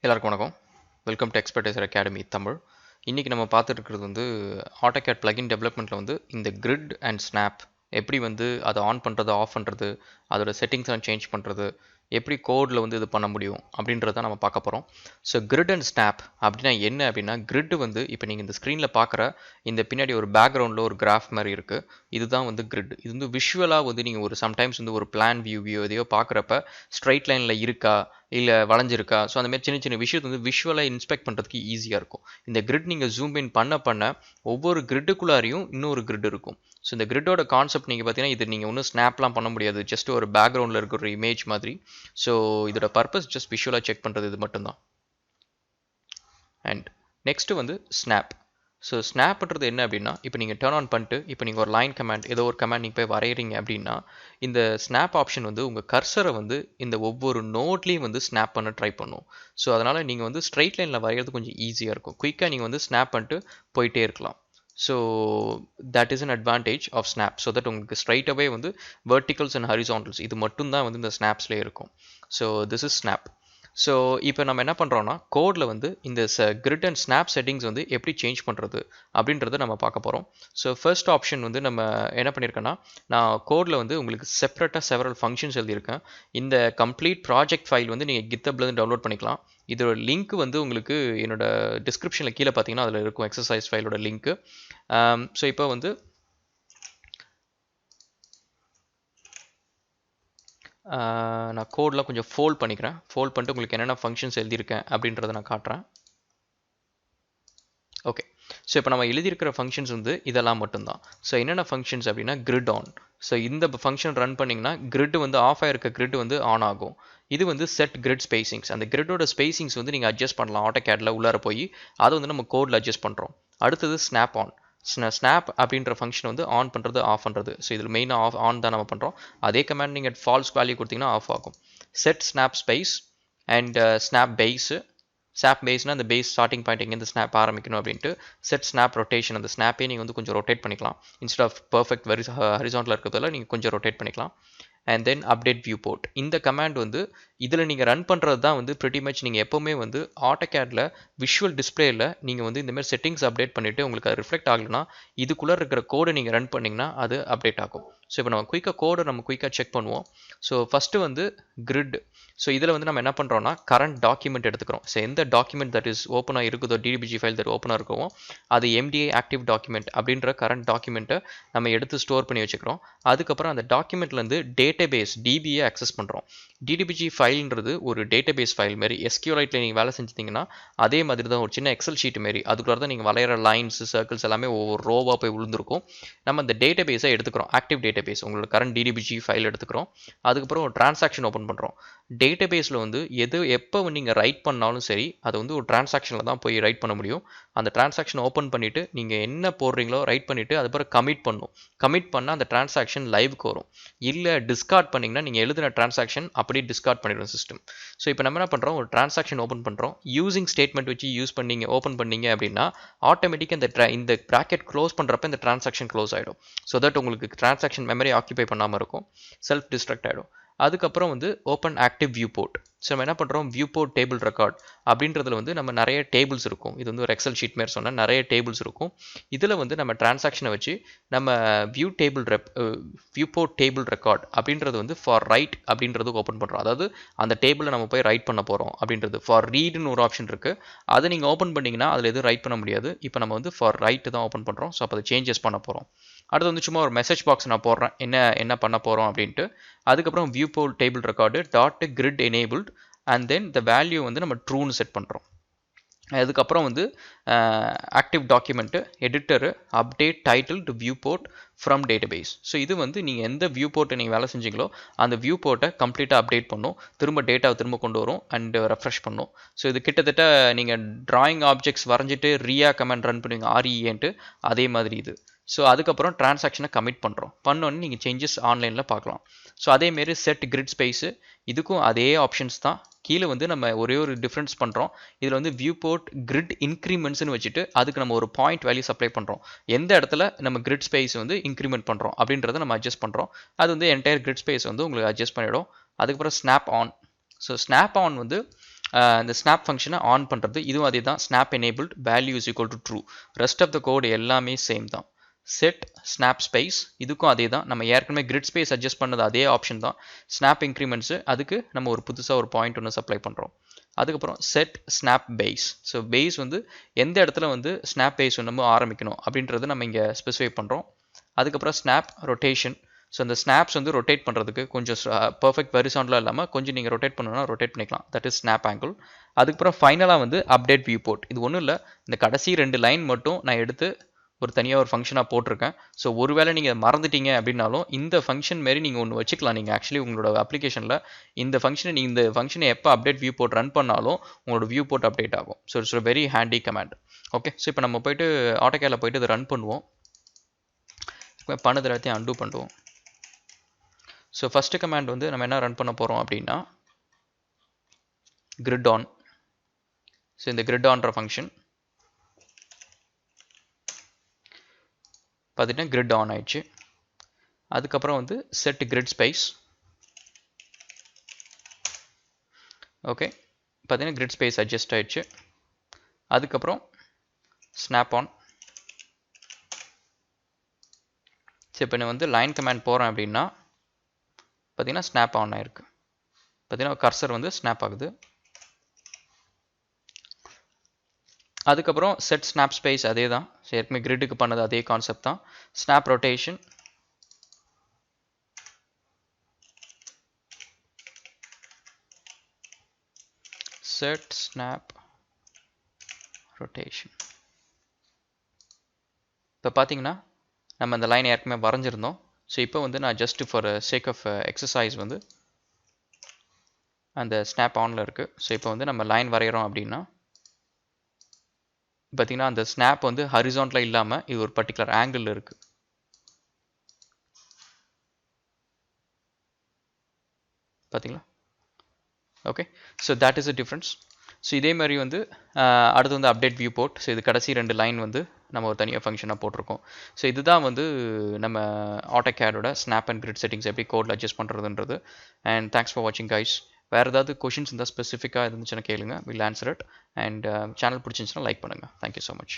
எல்லாருக்கும் வணக்கம். Welcome to Expertisor Academy Tamil. இன்னைக்கு நம்ம பார்த்துட்டு இருக்கிறது வந்து AutoCAD plugin டெவலப்மெண்ட்டில் வந்து இந்த கிரிட் அண்ட் ஸ்னாப் எப்படி வந்து அதை ஆன் பண்ணுறது, ஆஃப் பண்ணுறது, அதோட செட்டிங்ஸ்லாம் சேஞ்ச் பண்ணுறது, எப்படி கோடில் வந்து இது பண்ண முடியும் அப்படின்றத நம்ம பார்க்க போகிறோம். ஸோ கிரிட் அண்ட் ஸ்னாப் அப்படின்னா என்ன அப்படின்னா, கிரிட் வந்து இப்போ நீங்கள் இந்த ஸ்க்ரீனில் பார்க்குற இந்த பின்னாடி ஒரு பேக்ரவுண்டில் ஒரு கிராஃப் மாதிரி இருக்குது. இதுதான் வந்து கிரிட். இது வந்து விஷுவலாக வந்து நீங்கள் ஒரு சம்டைம்ஸ் வந்து ஒரு பிளான் வியூ எதையோ பார்க்குறப்ப ஸ்ட்ரைட் லைனில் இருக்கா இல்லை வளைஞ்சிருக்கா, ஸோ அந்த மாதிரி சின்ன சின்ன விஷயத்தை வந்து விஷுவலாக இன்ஸ்பெக்ட் பண்ணுறதுக்கு ஈஸியாக இருக்கும். இந்த கிரிட் நீங்கள் ஜூம் இன் பண்ண ஒவ்வொரு கிரிட்டுக்குள்ளாரையும் இன்னொரு கிரிட் இருக்கும். ஸோ இந்த கிரிட்டோட கான்செப்ட் நீங்கள் பார்த்தீங்கன்னா, இது நீங்கள் ஒன்றும் ஸ்னாப்லாம் பண்ண முடியாது, ஜஸ்ட் ஒரு பேக்ரவுண்டில் இருக்கிற ஒரு இமேஜ் மாதிரி. ஸோ இதோட பர்பஸ் ஜஸ்ட் விஷுவலாக செக் பண்ணுறது இது மட்டும்தான். அண்ட் நெக்ஸ்ட்டு வந்து ஸ்னாப். ஸோ ஸ்னாப்ன்றது என்ன அப்படின்னா, இப்போ நீங்கள் டர்ன் ஆன் பண்ணிட்டு இப்போ நீங்கள் ஒரு லைன் கமாண்ட் ஏதோ ஒரு கமாண்ட் நீங்கள் போய் வரைகிறீங்க அப்படின்னா, இந்த ஸ்னாப் ஆப்ஷன் வந்து உங்கள் கர்சரை வந்து இந்த ஒவ்வொரு நோட்லேயும் வந்து ஸ்னாப் பண்ண ட்ரை பண்ணும். ஸோ அதனால் நீங்கள் வந்து ஸ்ட்ரைட் லைனில் வரைகிறது கொஞ்சம் ஈஸியாக இருக்கும். குயிக்காக நீங்கள் வந்து ஸ்னாப் பண்ணிட்டு போயிட்டே இருக்கலாம். So that is an advantage of snap. So that உங்களுக்கு ஸ்ட்ரைட்டாகவே வந்து வெர்டிகல்ஸ் அண்ட் ஹரிசான்டல்ஸ் இது மட்டும்தான் வந்து இந்த ஸ்னாப்ஸ்லேயே இருக்கும். So this is snap. So இப்போ நம்ம என்ன பண்ணுறோன்னா, கோடில் வந்து இந்த கிரிட் அண்ட் ஸ்னாப் செட்டிங்ஸ் வந்து எப்படி சேஞ்ச் பண்ணுறது அப்படின்றத நம்ம பார்க்க போகிறோம். ஸோ ஃபர்ஸ்ட் ஆப்ஷன் வந்து நம்ம என்ன பண்ணியிருக்கேன்னா, நான் கோடில் வந்து உங்களுக்கு செப்பரேட்டாக செவரல் ஃபங்க்ஷன்ஸ் எழுதியிருக்கேன். இந்த கம்ப்ளீட் ப்ராஜெக்ட் ஃபைல் வந்து நீங்கள் கித்தப்லேருந்து டவுன்லோட் பண்ணிக்கலாம். இதோட லிங்க் வந்து உங்களுக்கு என்னோட டிஸ்கிரிப்ஷனில் கீழே பார்த்தீங்கன்னா அதில் இருக்கும் எக்ஸசைஸ் ஃபைலோட லிங்க்கு. ஸோ இப்போ வந்து நான் கோடெலாம் கொஞ்சம் ஃபோல்ட் பண்ணிக்கிறேன். ஃபோல்ட் பண்ணிட்டு உங்களுக்கு என்னென்ன ஃபங்க்ஷன்ஸ் எழுதியிருக்கேன் அப்படின்றத நான் காட்டுறேன். ஓகே. ஸோ இப்போ நம்ம எழுதியிருக்கிற ஃபங்க்ஷன்ஸ் வந்து இதெல்லாம் மட்டும்தான். ஸோ என்னென்ன ஃபங்க்ஷன்ஸ் அப்படின்னா, கிரிட் ஆன். ஸோ இந்த ஃபங்க்ஷன் ரன் பண்ணிங்கன்னா கிரிட் வந்து ஆஃப் ஆகிருக்க கிரிட் வந்து ஆன் ஆகும். இது வந்து செட் கிரிட் ஸ்பேசிங்ஸ். அந்த கிரிட்டோட ஸ்பேசிங்ஸ் வந்து நீங்கள் அட்ஜஸ்ட் பண்ணலாம். AutoCADல உள்ளார போய் அதை வந்து நம்ம கோடில் அட்ஜஸ்ட் பண்ணுறோம். அடுத்தது ஸ்னாப் ஆன். ஸ்னாப் அப்படின்ற ஃபங்க்ஷன் வந்து ஆன் பண்ணுறது, ஆஃப் பண்ணுறது. ஸோ இதில் மெயினாக ஆன் தான் நம்ம பண்ணுறோம். அதே கமாண்ட் நீங்கள் ஃபால்ஸ் வேல்யூ கொடுத்தீங்கன்னா ஆஃப் ஆகும். Set snap space and snap base. Snap பேஸ்னால் அந்த பேஸ் ஸ்டார்டிங் பாயிண்ட் எங்கேருந்து ஸ்னாப் ஆரம்பிக்கணும் அப்படின்ட்டு. செட் ஸ்னாப் ரொட்டேஷன், அந்த ஸ்னாப்பே நீங்கள் வந்து கொஞ்சம் ரொட்டேட் பண்ணிக்கலாம். இன்ஸ்டெட் ஆஃப் பர்ஃபெக்ட் ஹரிசான்டலாக இருக்கிறதால நீங்கள் கொஞ்சம் ரொட்டேட் பண்ணிக்கலாம். And then update viewport. இந்த கமாண்ட் வந்து இதில் நீங்கள் ரன் பண்ணுறது தான் வந்து ப்ரிட்டி மச் நீங்கள் எப்போவுமே வந்து AutoCADல விஷுவல் டிஸ்பிளேயில் நீங்கள் வந்து இந்தமாதிரி செட்டிங்ஸ் அப்டேட் பண்ணிவிட்டு உங்களுக்கு அது ரிஃப்ளெக்ட் ஆகலைன்னா இதுக்குள்ளே இருக்கிற கோடை நீங்கள் ரன் பண்ணிங்கன்னா அது அப்டேட் ஆகும். ஸோ இப்போ நம்ம குயிக்காக கோடை நம்ம குயிக்காக செக் பண்ணுவோம். ஸோ ஃபஸ்ட்டு வந்து கிரிட். ஸோ இதில் வந்து நம்ம என்ன பண்ணுறோன்னா, கரண்ட் டாக்குமெண்ட் எடுத்துக்கிறோம். ஸோ எந்த டாக்குமெண்ட் தட் இஸ் ஓப்பனாக இருக்குதோ, DBG ஃபைல் தட் ஓப்பனாக இருக்கோ, அது MDI ஆக்டிவ் டாக்குமெண்ட் அப்படின்ற கரண்ட் டாக்குமெண்ட்டை நம்ம எடுத்து ஸ்டோர் பண்ணி வச்சுக்கிறோம். அதுக்கப்புறம் அந்த டாக்குமெண்ட்லேருந்து டேட்டாபேஸ் DBயை அக்சஸ் பண்ணுறோம். DBG ஃபைல்ன்றது ஒரு டேட்டாபேஸ் ஃபைல் மாரி. SQLiteல நீங்கள் வேலை செஞ்சிட்டிங்கன்னா அதே மாதிரி தான், ஒரு சின்ன எக்ஸல் ஷீட் மாரி. அதுக்குள்ளே தான் நீங்கள் வளையிற லைன்ஸ், சர்க்கிள்ஸ் எல்லாமே ஒவ்வொரு ரோவாக போய் விழுந்திருக்கும். நம்ம அந்த டேட்டாபேஸை எடுத்துக்கிறோம். ஆக்டிவ் டேட்டாபேஸ் உங்களோட கரண்ட் DBG ஃபைல் எடுத்துக்கிறோம். அதுக்கப்புறம் ஒரு டிரான்சாக்ஷன் ஓப்பன் பண்ணுறோம். டேட்டாபேஸில் வந்து எப்போ நீங்கள் ரைட் பண்ணாலும் சரி, அதை வந்து ஒரு டிரான்சாக்ஷனில் தான் போய் ரைட் பண்ண முடியும். அந்த டிரான்சாக்ஷன் ஓப்பன் பண்ணிவிட்டு நீங்கள் என்ன போடுறீங்களோ ரைட் பண்ணிவிட்டு அதுக்கப்புறம் கமிட் பண்ணணும். கமிட் பண்ணால் அந்த டிரான்சாக்ஷன் லைவுக்கு வரும். இல்லை டிஸ்கார்ட் பண்ணிங்கன்னா நீங்கள் எழுதின டிரான்சாக்ஷன் அப்படியே டிஸ்கார்ட் பண்ணிடும் சிஸ்டம். ஸோ இப்போ நம்ம என்ன பண்ணுறோம், ஒரு டிரான்சாக்ஷன் ஓப்பன் பண்ணுறோம். யூசிங் ஸ்டேட்மெண்ட் வச்சு ஓப்பன் பண்ணீங்க அப்படின்னா ஆட்டோமேட்டிக்காக இந்த ப்ராக்கெட் க்ளோஸ் பண்ணுறப்ப இந்த டிரான்சாக்ஷன் க்ளோஸ் ஆகிடும். ஸோ தட் உங்களுக்கு டிரான்சாக்ஷன் மெமரி ஆக்கியூபை பண்ணாமல் இருக்கும், செல்ஃப் டிஸ்ட்ரக்ட் ஆகிடும். அதுக்கப்புறம் வந்து open active viewport. So நம்ம என்ன பண்ணுறோம், வியூ போர்ட் டேபிள் ரெக்கார்ட் அப்படின்றதுல வந்து நம்ம நிறைய டேபிள்ஸ் இருக்கும். இது வந்து ஒரு எக்ஸல் ஷீட் மாரி சொன்னால் நிறைய டேபிள்ஸ் இருக்கும். இதில் வந்து நம்ம டிரான்சாக்ஷனை வச்சு நம்ம வியூ போர்ட் டேபிள் ரெக்கார்ட் அப்படின்றது வந்து ஃபார் ரைட் அப்படின்றது ஓப்பன் பண்ணுறோம். அதாவது அந்த டேபிளில் நம்ம போய் ரைட் பண்ண போகிறோம் அப்படின்றது. ஃபார் ரீடுன்னு ஒரு ஆப்ஷன் இருக்குது. அதை நீங்கள் ஓப்பன் பண்ணிங்கன்னா அதில் எதுவும் ரைட் பண்ண முடியாது. இப்போ நம்ம வந்து ஃபார் ரைட்டு தான் ஓப்பன் பண்ணுறோம். ஸோ அப்போ அதை சேஞ்சஸ் பண்ண போகிறோம். அடுத்து வந்து சும்மா ஒரு மெசேஜ் பாக்ஸ் நான் போடுறேன், என்ன பண்ண போகிறோம் அப்படின்ட்டு. அதுக்கப்புறம் viewport table record dot grid enabled and then the value வந்து நம்ம ட்ரூன்னு செட் பண்ணுறோம். அதுக்கப்புறம் வந்து active document editor update title to viewport from database. So இது வந்து நீங்கள் எந்த வியூ போர்ட்டை நீங்கள் வேலை செஞ்சீங்களோ அந்த வியூ போர்ட்டை கம்ப்ளீட்டாக அப்டேட் பண்ணும், திரும்ப டேட்டாவை திரும்ப கொண்டு வரும் அண்ட் ரெஃப்ரெஷ் பண்ணும். ஸோ இது கிட்டத்தட்ட நீங்கள் டிராயிங் ஆப்ஜெக்ட்ஸ் வரைஞ்சிட்டு ரியா கமெண்ட் ரன் பண்ணுவீங்க, REAன்ட்டு, அதே மாதிரி இது. ஸோ அதுக்கப்புறம் டிரான்சாக்ஷனை கமிட் பண்ணுறோம். பண்ணோன்னு நீங்கள் சேஞ்சஸ் ஆன்லைனில் பார்க்கலாம். ஸோ அதேமாரி செட் கிரிட் ஸ்பேஸு, இதுக்கும் அதே ஆப்ஷன்ஸ் தான். கீழே வந்து நம்ம ஒரே ஒரு டிஃப்ரென்ஸ் பண்ணுறோம். இதில் வந்து வியூ போர்ட் கிரிட் இன்க்ரிமெண்ட்ஸ்னு வச்சுட்டு அதுக்கு நம்ம ஒரு பாயிண்ட் வேல்யூ சப்ளை பண்ணுறோம். எந்த இடத்துல நம்ம கிரிட் ஸ்பேஸ் வந்து இன்க்ரிமெண்ட் பண்ணுறோம் அப்படின்றத நம்ம அட்ஜஸ்ட் பண்ணுறோம். அது வந்து என்டையர் கிரிட் ஸ்பேஸ் வந்து உங்களுக்கு அட்ஜஸ்ட் பண்ணிவிடும். அதுக்கப்புறம் snap on. So snap on வந்து இந்த ஸ்னாப் ஃபங்க்ஷனை ஆன் பண்ணுறது. இதுவும் அதே தான், snap enabled value is equal to true. Rest of the code எல்லாமே சேம் தான். செட் ஸ்னாப் ஸ்பேஸ், இதுக்கும் அதே தான். நம்ம ஏற்கனவே கிரிட் ஸ்பேஸ் அட்ஜஸ்ட் பண்ணது அதே ஆப்ஷன் தான். ஸ்னாப் இன்க்ரிமெண்ட்ஸு, அதுக்கு நம்ம ஒரு புதுசாக ஒரு பாயிண்ட் ஒன்று சப்ளை பண்ணுறோம். அதுக்கப்புறம் set snap base. So base வந்து எந்த இடத்துல வந்து ஸ்னாப் பேஸ் நம்ம ஆரம்பிக்கணும் அப்படின்றது நம்ம இங்கே ஸ்பெசிஃபை பண்ணுறோம். அதுக்கப்புறம் ஸ்னாப் ரொட்டேஷன். ஸோ இந்த ஸ்னாப்ஸ் வந்து ரொட்டேட் பண்ணுறதுக்கு கொஞ்சம் பர்ஃபெக்ட் வெரிசாண்டலாக இல்லாமல் கொஞ்சம் நீங்கள் ரொட்டேட் பண்ணணும்னா ரொட்டேட் பண்ணிக்கலாம். That is snap angle. அதுக்கப்புறம் ஃபைனலாக வந்து அப்டேட் வியூ போர்ட். இது ஒன்றும் இல்லை, இந்த கடைசி 2 லைன் மட்டும் நான் எடுத்து ஒரு தனியாக ஒரு ஃபங்க்ஷனாக போட்டிருக்கேன். ஸோ ஒருவேளை நீங்கள் மறந்துட்டீங்க அப்படின்னாலும் இந்த ஃபங்க்ஷன் மாரி நீங்கள் ஒன்று வச்சுக்கலாம். நீங்கள் ஆக்சுவலி உங்களோட அப்ளிகேஷனில் இந்த ஃபங்க்ஷனை எப்போ அப்டேட் வியூ போர்ட் ரன் பண்ணாலும் உங்களோட வியூ போர்ட் அப்டேட் ஆகும். ஸோ இட்ஸ் ஒரு very handy command. Okay, so இப்போ நம்ம போயிட்டு AutoCADல போயிட்டு இதை ரன் பண்ணுவோம். இப்போ பண்ணது எல்லாத்தையும் அன்டூ பண்ணுவோம். ஸோ ஃபஸ்ட்டு கமாண்ட் வந்து நம்ம என்ன ரன் பண்ண போகிறோம் அப்படின்னா grid on. ஸோ இந்த grid onன்ற ஃபங்க்ஷன் பார்த்துட்டீங்கன்னா grid on ஆயிடுச்சு. அதுக்கப்புறம் வந்து set grid space. ஓகே, பார்த்தீங்கன்னா grid space adjust ஆயிடுச்சு. அதுக்கப்புறம் snap on. சரி, இப்போ நான் வந்து லைன் கமாண்ட் போகிறேன் அப்படின்னா பார்த்தீங்கன்னா ஸ்னாப் ஆன் ஆயிருக்கு. பார்த்தீங்கன்னா கர்சர் வந்து ஸ்னாப் ஆகுது. அதுக்கப்புறம் செட் ஸ்னாப் ஸ்பேஸ் அதே தான், ஏற்கனவே கிரிட்டுக்கு பண்ணது அதே கான்செப்ட் தான். Snap rotation, set snap rotation. இப்போ பார்த்தீங்கன்னா நம்ம அந்த லைன் ஏற்கனவே வரைஞ்சிருந்தோம். ஸோ இப்போ வந்து நான் just for sake of exercise வந்து அந்த ஸ்னாப் ஆனில் இருக்குது. ஸோ இப்போ வந்து நம்ம லைன் வரைகிறோம் அப்படின்னா பார்த்தீங்கன்னா அந்த ஸ்னாப் வந்து ஹரிசான்டலாக இல்லாமல் இது ஒரு பர்டிகுலர் ஆங்கிள் இருக்குது. பார்த்தீங்களா? Okay, so that is a difference. So இதே மாதிரி வந்து அடுத்து வந்து அப்டேட் வியூ போர்ட். ஸோ இது கடைசி 2 லைன் வந்து நம்ம ஒரு தனியாக ஃபங்க்ஷனாக போட்டிருக்கோம். ஸோ இதுதான் வந்து நம்ம AutoCADோட ஸ்னாப் அண்ட் கிரிட் செட்டிங்ஸ் எப்படி கோடில் அட்ஜஸ்ட் பண்ணுறதுன்றது. அண்ட் தேங்க்ஸ் ஃபார் வாட்சிங் கைஸ். வேறு ஏதாவது கொஷின்ஸ் இருந்தால் ஸ்பெசிஃபிக்காக இருந்துச்சுன்னா கேளுங்க, will answer it. And channel பிடிச்சிருந்துச்சுன்னா லைக் பண்ணுங்கள். Thank you so much.